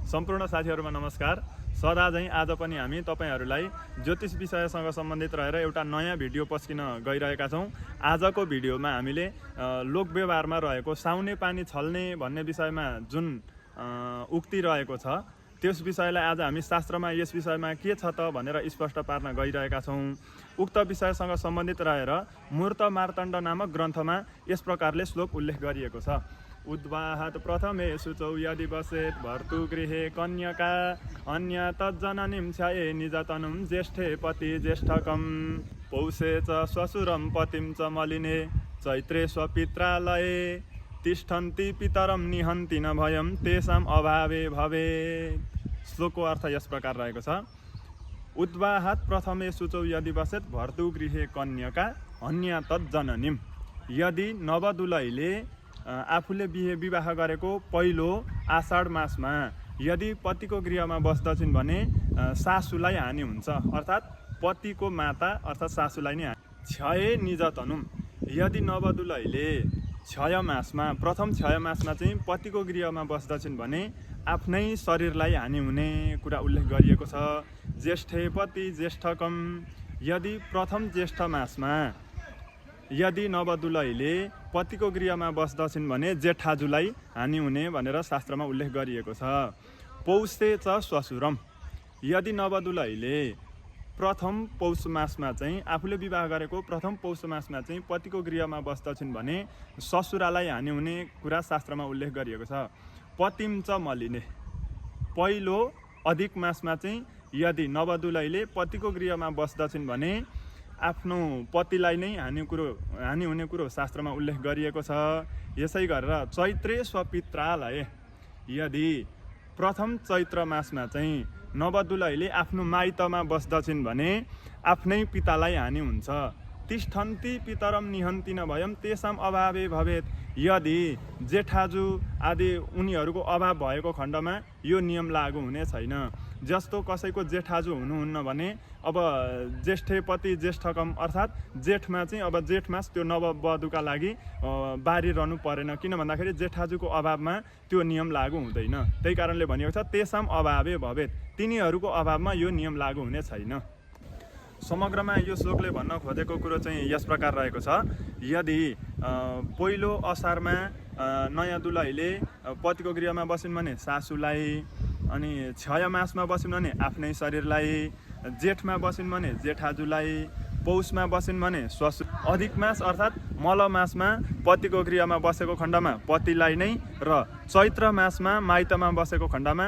सम्पूर्ण साथीहरुमा नमस्कार। सदा चाहिँ आज पनि हामी तपाईहरुलाई ज्योतिष विषयसँग सम्बन्धित रहेर एउटा नयाँ भिडियो पस्किन गइरहेका छौं। आजको भिडियोमा हामीले लोक व्यवहारमा रहेको साउने पानी छल्ने भन्ने विषयमा जुन उक्ति रहेको छ त्यस विषयलाई आज हामी शास्त्रमा यस विषयमा के छ त भनेर स्पष्ट पार्न गइरहेका छौं। उक्त विषयसँग सम्बन्धित रहेर मूर्त मार्तण्ड नामक ग्रन्थमा यस प्रकारले श्लोक उल्लेख गरिएको छ। उद्वाहात प्रथमे शुचौ यदि बसेत भर्तुगृहे कन्यका अन्य तज्जननीं छये निजतनुं ज्येष्ठे पति ज्येष्ठकम् पौषे च श्वशुरं पतिं च मलिने चैत्रे स्वपित्रालये तिष्ठन्ति पितरं निहन्ति न भयं तेषां अभावे भवेत्। श्लोकको अर्थ यस प्रकार रहेको छ। उद्वाहात प्रथमे शुचौ यदि बसेत भर्तुगृहे कन्यका अन्य तज्जननीं। यदि नवदुलैले आफूले विवाह गरेको पहिलो आषाढ मासमा यदि पतिको गृहमा बस्दछिन् भने सासुलाई हानि हुन्छ, अर्थात् पतिको माता अर्थात् सासुलाई नै हानि। क्षय निजतनुम। यदि नवदुलैले क्षय मासमा प्रथम क्षय मासमा चाहिँ पतिको गृहमा बस्दछिन् भने आफ्नै शरीरलाई हानि हुने कुरा उल्लेख गरिएको छ। ज्येष्ठे पति ज्येष्ठकम। यदि प्रथम ज्येष्ठ मासमा यदि नवदुलैले पतिको गृहमा बस्दछिन् भने जेठाजुलाई हानि हुने भनेर शास्त्रमा उल्लेख गरिएको छ। पौषे च श्वशुरम। यदि नवदुलैले प्रथम पौष मासमा चाहिँ आफूले विवाह गरेको प्रथम पौष मासमा चाहिँ पतिको गृहमा बस्दछिन् भने ससुरालाई हानि हुने कुरा शास्त्रमा उल्लेख गरिएको छ। पतिम च मलिने। पहिलो अधिक मासमा चाहिँ यदि नवदुलैले पतिको गृहमा बस्दछिन् भने आफ्नो पतिलाई नै हानि हुने कुरो शास्त्रमा उल्लेख गरिएको छ। यसै गरेर चैत्रे स्वपित्रालय। यदि प्रथम चैत्र मासमा चाहिँ नवदुलैले आफ्नो माइतमा बस्दछिन् भने आफ्नै पितालाई हानि हुन्छ। तिष्ठन्ति पितरम निहन्ति न भयं तेषां अभावे भवेत्। यदि जेठाजु आदि उनीहरूको अभाव भएको खण्डमा यो नियम लागू हुने छैन। जस्तो कसैको जेठाजु हुनुहुन्न भने अब ज्येष्ठे पति ज्येष्ठकम अर्थात् जेठमा चाहिँ अब जेठ मास त्यो नववधुका लागि बारिरहनु परेन, किन भन्दाखेरि जेठाजुको अभावमा त्यो नियम लागू हुँदैन। त्यही कारणले भनिएको छ तेषां अभावे भवेत्। तिनीहरूको अभावमा यो नियम लागू हुने छैन। समग्रमा यो श्लोकले भन्न खोजेको कुरो चाहिँ यस प्रकार रहेको छ। यदि पहिलो असारमा नयाँ दुलैले पतिको गृहमा बसिन् भने सासुलाई, अनि क्षय मासमा बसिन् भने आफ्नै शरीरलाई, जेठमा बसिन् भने जेठाजुलाई, पौषमा बसिन् भने श्वशुर, अधिक मास अर्थात् मल मासमा पतिको गृहमा बसेको खण्डमा पतिलाई नै र चैत्र मासमा माइतमा बसेको खण्डमा